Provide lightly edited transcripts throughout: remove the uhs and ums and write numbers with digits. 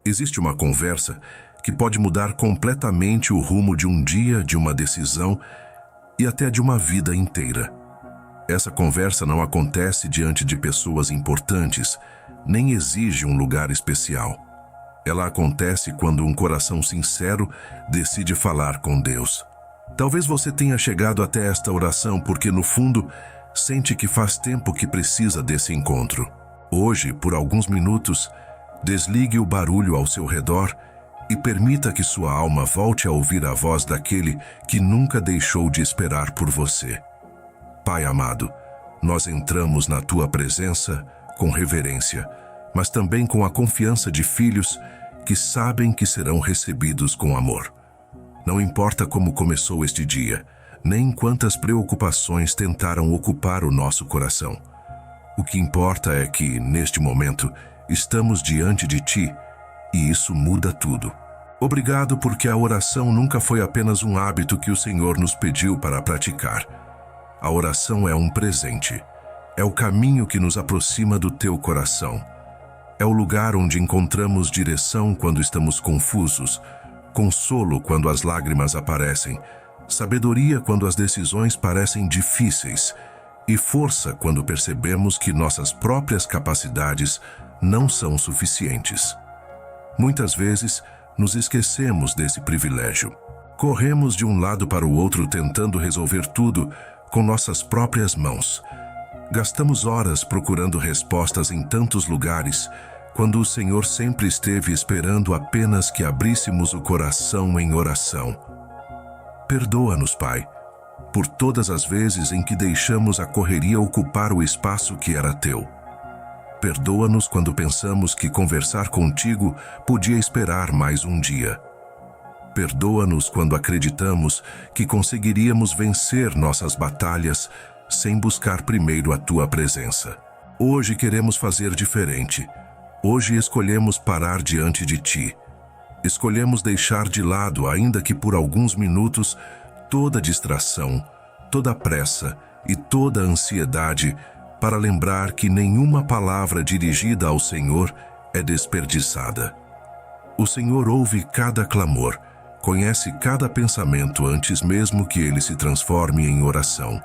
Existe uma conversa que pode mudar completamente o rumo de um dia, de uma decisão e até de uma vida inteira. Essa conversa não acontece diante de pessoas importantes, nem exige um lugar especial. Ela acontece quando um coração sincero decide falar com Deus. Talvez você tenha chegado até esta oração porque, no fundo, sente que faz tempo que precisa desse encontro. Hoje, por alguns minutos, desligue o barulho ao seu redor e permita que sua alma volte a ouvir a voz daquele que nunca deixou de esperar por você. Pai amado, nós entramos na Tua presença com reverência, mas também com a confiança de filhos que sabem que serão recebidos com amor. Não importa como começou este dia, nem quantas preocupações tentaram ocupar o nosso coração. O que importa é que, neste momento, estamos diante de Ti e isso muda tudo. Obrigado porque a oração nunca foi apenas um hábito que o Senhor nos pediu para praticar. A oração é um presente. É o caminho que nos aproxima do Teu coração. É o lugar onde encontramos direção quando estamos confusos, consolo quando as lágrimas aparecem, sabedoria quando as decisões parecem difíceis e força quando percebemos que nossas próprias capacidades não são suficientes. Muitas vezes, nos esquecemos desse privilégio. Corremos de um lado para o outro tentando resolver tudo com nossas próprias mãos. Gastamos horas procurando respostas em tantos lugares, quando o Senhor sempre esteve esperando apenas que abríssemos o coração em oração. Perdoa-nos, Pai, por todas as vezes em que deixamos a correria ocupar o espaço que era Teu. Perdoa-nos quando pensamos que conversar contigo podia esperar mais um dia. Perdoa-nos quando acreditamos que conseguiríamos vencer nossas batalhas sem buscar primeiro a Tua presença. Hoje queremos fazer diferente. Hoje escolhemos parar diante de Ti. Escolhemos deixar de lado, ainda que por alguns minutos, toda distração, toda pressa e toda ansiedade para lembrar que nenhuma palavra dirigida ao Senhor é desperdiçada. O Senhor ouve cada clamor, conhece cada pensamento antes mesmo que ele se transforme em oração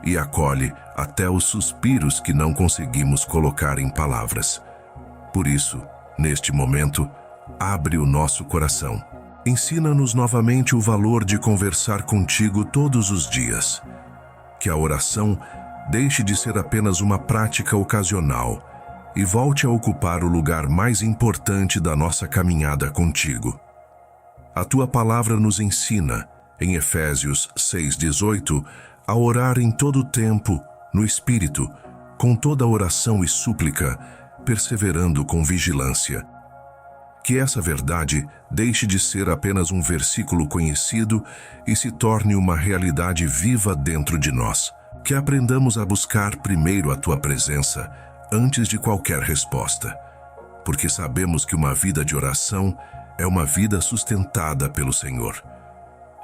e acolhe até os suspiros que não conseguimos colocar em palavras. Por isso, neste momento, abre o nosso coração. Ensina-nos novamente o valor de conversar contigo todos os dias. Que a oração deixe de ser apenas uma prática ocasional e volte a ocupar o lugar mais importante da nossa caminhada contigo. A Tua palavra nos ensina, em Efésios 6:18, a orar em todo o tempo, no Espírito, com toda oração e súplica, perseverando com vigilância. Que essa verdade deixe de ser apenas um versículo conhecido e se torne uma realidade viva dentro de nós. Que aprendamos a buscar primeiro a Tua presença antes de qualquer resposta, porque sabemos que uma vida de oração é uma vida sustentada pelo Senhor.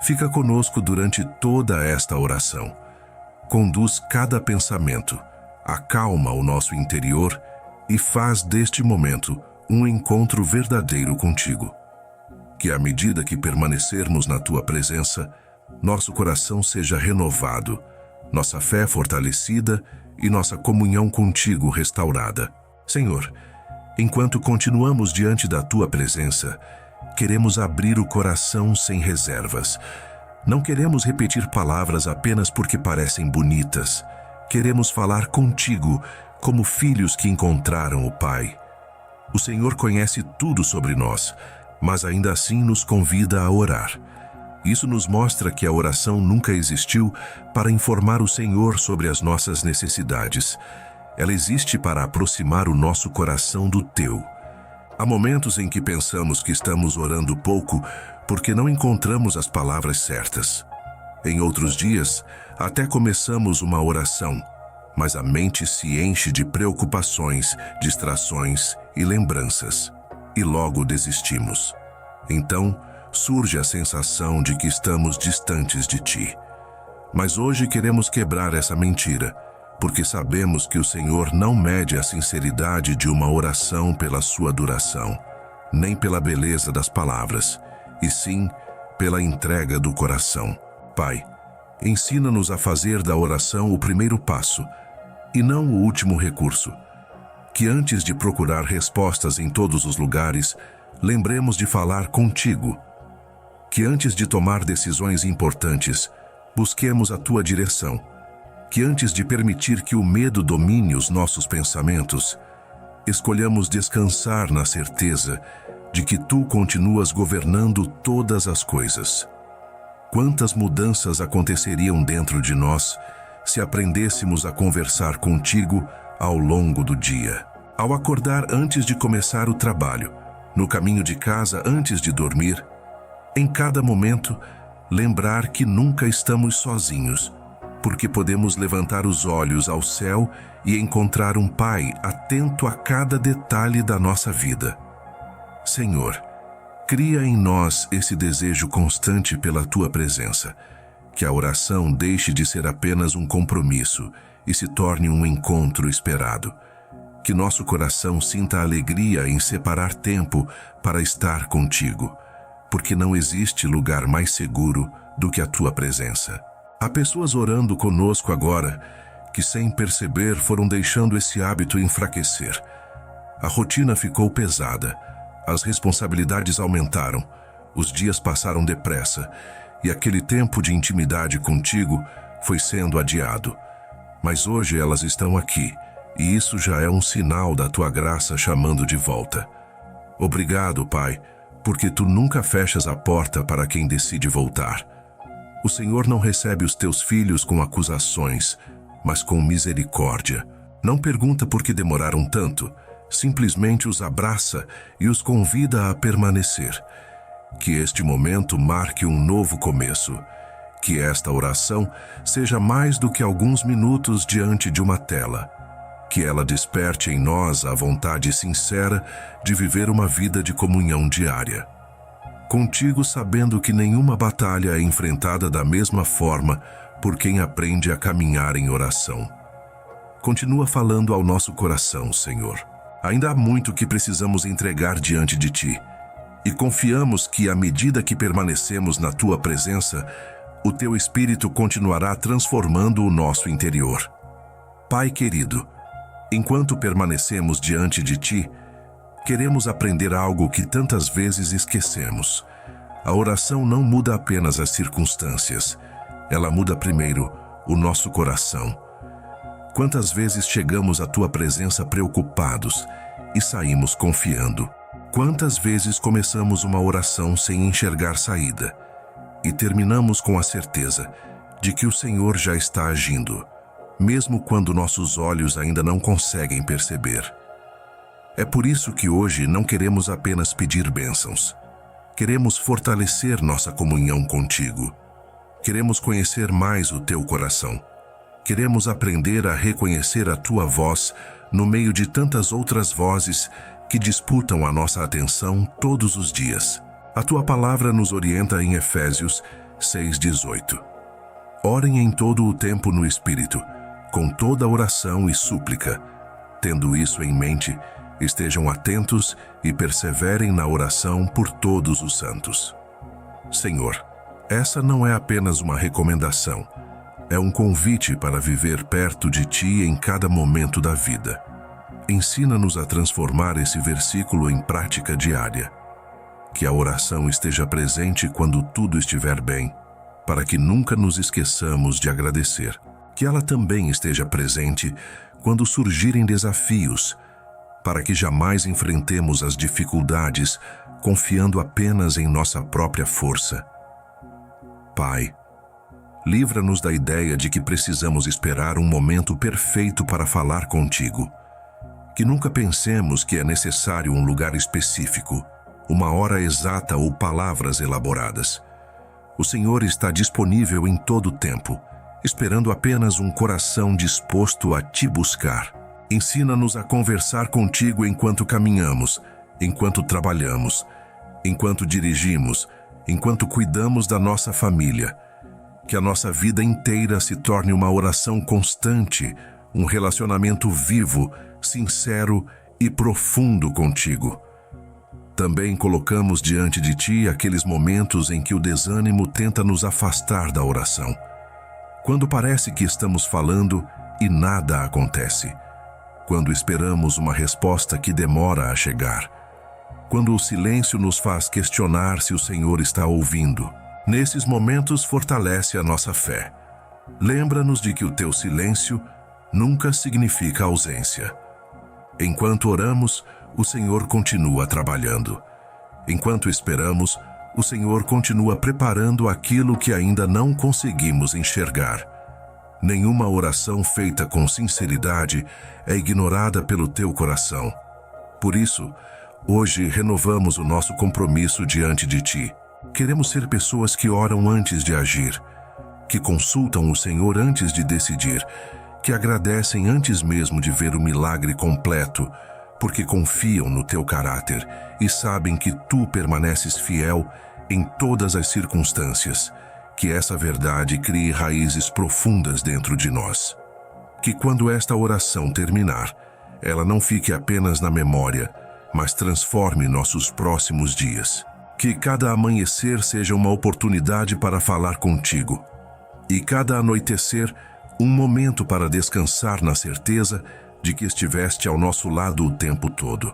Fica conosco durante toda esta oração. Conduz cada pensamento, acalma o nosso interior e faz deste momento um encontro verdadeiro contigo. Que à medida que permanecermos na Tua presença, nosso coração seja renovado, nossa fé fortalecida e nossa comunhão contigo restaurada. Senhor, enquanto continuamos diante da Tua presença, queremos abrir o coração sem reservas. Não queremos repetir palavras apenas porque parecem bonitas. Queremos falar contigo como filhos que encontraram o Pai. O Senhor conhece tudo sobre nós, mas ainda assim nos convida a orar. Isso nos mostra que a oração nunca existiu para informar o Senhor sobre as nossas necessidades. Ela existe para aproximar o nosso coração do Teu. Há momentos em que pensamos que estamos orando pouco porque não encontramos as palavras certas. Em outros dias, até começamos uma oração, mas a mente se enche de preocupações, distrações e lembranças, e logo desistimos. Então, surge a sensação de que estamos distantes de Ti. Mas hoje queremos quebrar essa mentira, porque sabemos que o Senhor não mede a sinceridade de uma oração pela sua duração, nem pela beleza das palavras, e sim pela entrega do coração. Pai, ensina-nos a fazer da oração o primeiro passo, e não o último recurso. Que antes de procurar respostas em todos os lugares, lembremos de falar contigo. Que antes de tomar decisões importantes, busquemos a tua direção. Que antes de permitir que o medo domine os nossos pensamentos, escolhamos descansar na certeza de que tu continuas governando todas as coisas. Quantas mudanças aconteceriam dentro de nós se aprendêssemos a conversar contigo ao longo do dia? Ao acordar antes de começar o trabalho, no caminho de casa antes de dormir, em cada momento, lembrar que nunca estamos sozinhos, porque podemos levantar os olhos ao céu e encontrar um Pai atento a cada detalhe da nossa vida. Senhor, cria em nós esse desejo constante pela tua presença, que a oração deixe de ser apenas um compromisso e se torne um encontro esperado. Que nosso coração sinta alegria em separar tempo para estar contigo, porque não existe lugar mais seguro do que a tua presença. Há pessoas orando conosco agora que, sem perceber, foram deixando esse hábito enfraquecer. A rotina ficou pesada, as responsabilidades aumentaram, os dias passaram depressa e aquele tempo de intimidade contigo foi sendo adiado. Mas hoje elas estão aqui, e isso já é um sinal da tua graça chamando de volta. Obrigado, Pai, porque tu nunca fechas a porta para quem decide voltar. O Senhor não recebe os teus filhos com acusações, mas com misericórdia. Não pergunta por que demoraram tanto, simplesmente os abraça e os convida a permanecer. Que este momento marque um novo começo. Que esta oração seja mais do que alguns minutos diante de uma tela. Que ela desperte em nós a vontade sincera de viver uma vida de comunhão diária. Contigo, sabendo que nenhuma batalha é enfrentada da mesma forma por quem aprende a caminhar em oração. Continua falando ao nosso coração, Senhor. Ainda há muito que precisamos entregar diante de Ti, e confiamos que, à medida que permanecemos na Tua presença, o Teu Espírito continuará transformando o nosso interior. Pai querido, enquanto permanecemos diante de Ti, queremos aprender algo que tantas vezes esquecemos. A oração não muda apenas as circunstâncias, ela muda primeiro o nosso coração. Quantas vezes chegamos à Tua presença preocupados e saímos confiando? Quantas vezes começamos uma oração sem enxergar saída e terminamos com a certeza de que o Senhor já está agindo, mesmo quando nossos olhos ainda não conseguem perceber? É por isso que hoje não queremos apenas pedir bênçãos. Queremos fortalecer nossa comunhão contigo. Queremos conhecer mais o teu coração. Queremos aprender a reconhecer a tua voz no meio de tantas outras vozes que disputam a nossa atenção todos os dias. A tua palavra nos orienta em Efésios 6:18. Orem em todo o tempo no Espírito, com toda oração e súplica. Tendo isso em mente, estejam atentos e perseverem na oração por todos os santos. Senhor, essa não é apenas uma recomendação, é um convite para viver perto de Ti em cada momento da vida. Ensina-nos a transformar esse versículo em prática diária. Que a oração esteja presente quando tudo estiver bem, para que nunca nos esqueçamos de agradecer. Que ela também esteja presente quando surgirem desafios, para que jamais enfrentemos as dificuldades confiando apenas em nossa própria força. Pai, livra-nos da ideia de que precisamos esperar um momento perfeito para falar contigo. Que nunca pensemos que é necessário um lugar específico, uma hora exata ou palavras elaboradas. O Senhor está disponível em todo o tempo, esperando apenas um coração disposto a Te buscar. Ensina-nos a conversar contigo enquanto caminhamos, enquanto trabalhamos, enquanto dirigimos, enquanto cuidamos da nossa família. Que a nossa vida inteira se torne uma oração constante, um relacionamento vivo, sincero e profundo contigo. Também colocamos diante de Ti aqueles momentos em que o desânimo tenta nos afastar da oração. Quando parece que estamos falando e nada acontece. Quando esperamos uma resposta que demora a chegar. Quando o silêncio nos faz questionar se o Senhor está ouvindo. Nesses momentos fortalece a nossa fé. Lembra-nos de que o Teu silêncio nunca significa ausência. Enquanto oramos, o Senhor continua trabalhando. Enquanto esperamos, o Senhor continua preparando aquilo que ainda não conseguimos enxergar. Nenhuma oração feita com sinceridade é ignorada pelo teu coração. Por isso, hoje renovamos o nosso compromisso diante de Ti. Queremos ser pessoas que oram antes de agir, que consultam o Senhor antes de decidir, que agradecem antes mesmo de ver o milagre completo, porque confiam no Teu caráter e sabem que Tu permaneces fiel em todas as circunstâncias. Que essa verdade crie raízes profundas dentro de nós. Que quando esta oração terminar, ela não fique apenas na memória, mas transforme nossos próximos dias. Que cada amanhecer seja uma oportunidade para falar contigo. E cada anoitecer, um momento para descansar na certeza de que estiveste ao nosso lado o tempo todo.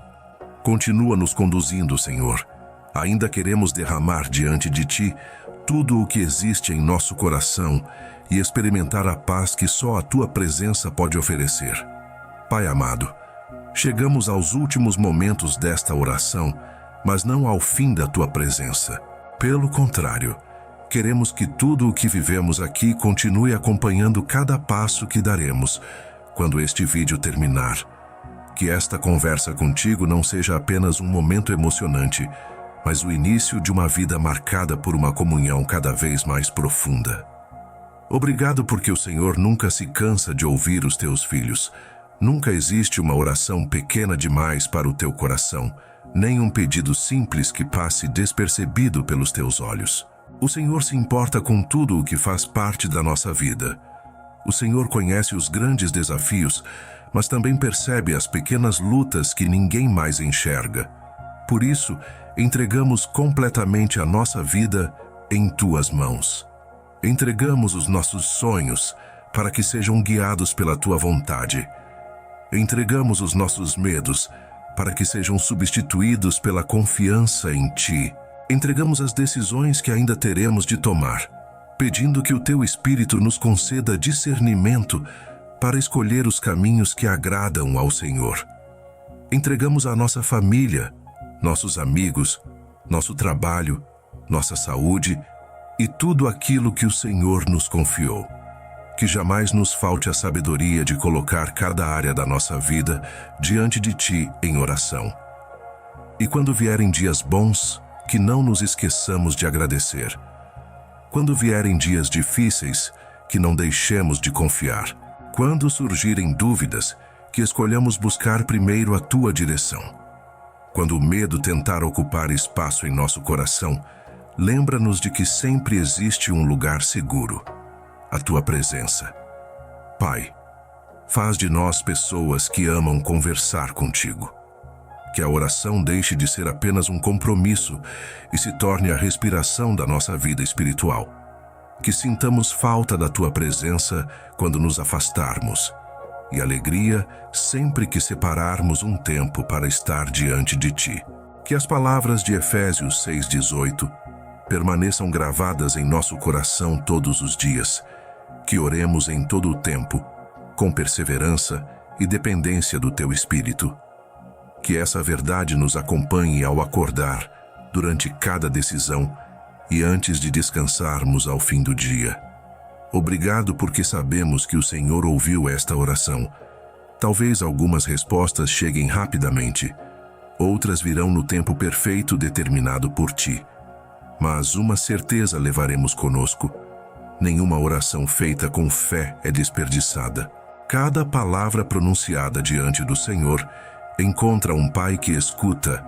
Continua nos conduzindo, Senhor. Ainda queremos derramar diante de Ti tudo o que existe em nosso coração e experimentar a paz que só a Tua presença pode oferecer. Pai amado, chegamos aos últimos momentos desta oração, mas não ao fim da Tua presença. Pelo contrário, queremos que tudo o que vivemos aqui continue acompanhando cada passo que daremos quando este vídeo terminar. Que esta conversa contigo não seja apenas um momento emocionante, mas o início de uma vida marcada por uma comunhão cada vez mais profunda. Obrigado porque o Senhor nunca se cansa de ouvir os Teus filhos. Nunca existe uma oração pequena demais para o Teu coração, nem um pedido simples que passe despercebido pelos Teus olhos. O Senhor se importa com tudo o que faz parte da nossa vida. O Senhor conhece os grandes desafios, mas também percebe as pequenas lutas que ninguém mais enxerga. Por isso, entregamos completamente a nossa vida em Tuas mãos. Entregamos os nossos sonhos para que sejam guiados pela Tua vontade. Entregamos os nossos medos para que sejam substituídos pela confiança em Ti. Entregamos as decisões que ainda teremos de tomar, pedindo que o Teu Espírito nos conceda discernimento para escolher os caminhos que agradam ao Senhor. Entregamos a nossa família, nossos amigos, nosso trabalho, nossa saúde e tudo aquilo que o Senhor nos confiou. Que jamais nos falte a sabedoria de colocar cada área da nossa vida diante de Ti em oração. E quando vierem dias bons, que não nos esqueçamos de agradecer. Quando vierem dias difíceis, que não deixemos de confiar. Quando surgirem dúvidas, que escolhamos buscar primeiro a Tua direção. Quando o medo tentar ocupar espaço em nosso coração, lembra-nos de que sempre existe um lugar seguro, a Tua presença. Pai, faz de nós pessoas que amam conversar contigo. Que a oração deixe de ser apenas um compromisso e se torne a respiração da nossa vida espiritual. Que sintamos falta da Tua presença quando nos afastarmos, e alegria sempre que separarmos um tempo para estar diante de Ti. Que as palavras de Efésios 6:18 permaneçam gravadas em nosso coração todos os dias. Que oremos em todo o tempo, com perseverança e dependência do Teu Espírito. Que essa verdade nos acompanhe ao acordar, durante cada decisão e antes de descansarmos ao fim do dia. Obrigado porque sabemos que o Senhor ouviu esta oração. Talvez algumas respostas cheguem rapidamente, outras virão no tempo perfeito determinado por Ti. Mas uma certeza levaremos conosco: nenhuma oração feita com fé é desperdiçada. Cada palavra pronunciada diante do Senhor encontra um Pai que escuta,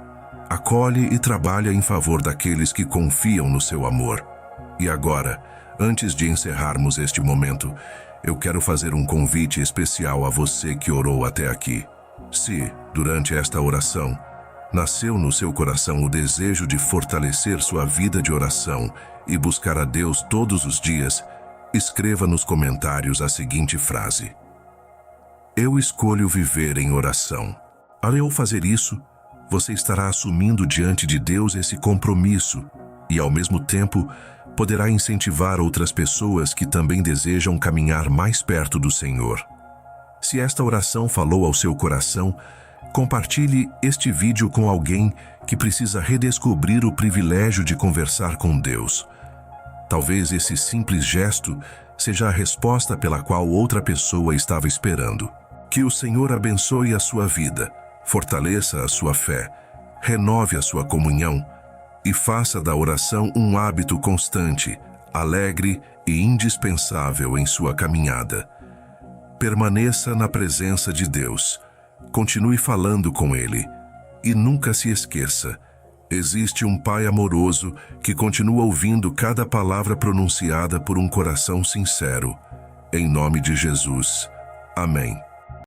acolhe e trabalha em favor daqueles que confiam no Seu amor. E agora, antes de encerrarmos este momento, eu quero fazer um convite especial a você que orou até aqui. Se, durante esta oração, Nasceu no seu coração o desejo de fortalecer sua vida de oração e buscar a Deus todos os dias, escreva nos comentários a seguinte frase: eu escolho viver em oração. Ao fazer isso, você estará assumindo diante de Deus esse compromisso e, ao mesmo tempo, poderá incentivar outras pessoas que também desejam caminhar mais perto do Senhor. Se esta oração falou ao seu coração, compartilhe este vídeo com alguém que precisa redescobrir o privilégio de conversar com Deus. Talvez esse simples gesto seja a resposta pela qual outra pessoa estava esperando. Que o Senhor abençoe a sua vida, fortaleça a sua fé, renove a sua comunhão e faça da oração um hábito constante, alegre e indispensável em sua caminhada. Permaneça na presença de Deus, continue falando com Ele e nunca se esqueça: existe um Pai amoroso que continua ouvindo cada palavra pronunciada por um coração sincero. Em nome de Jesus. Amém.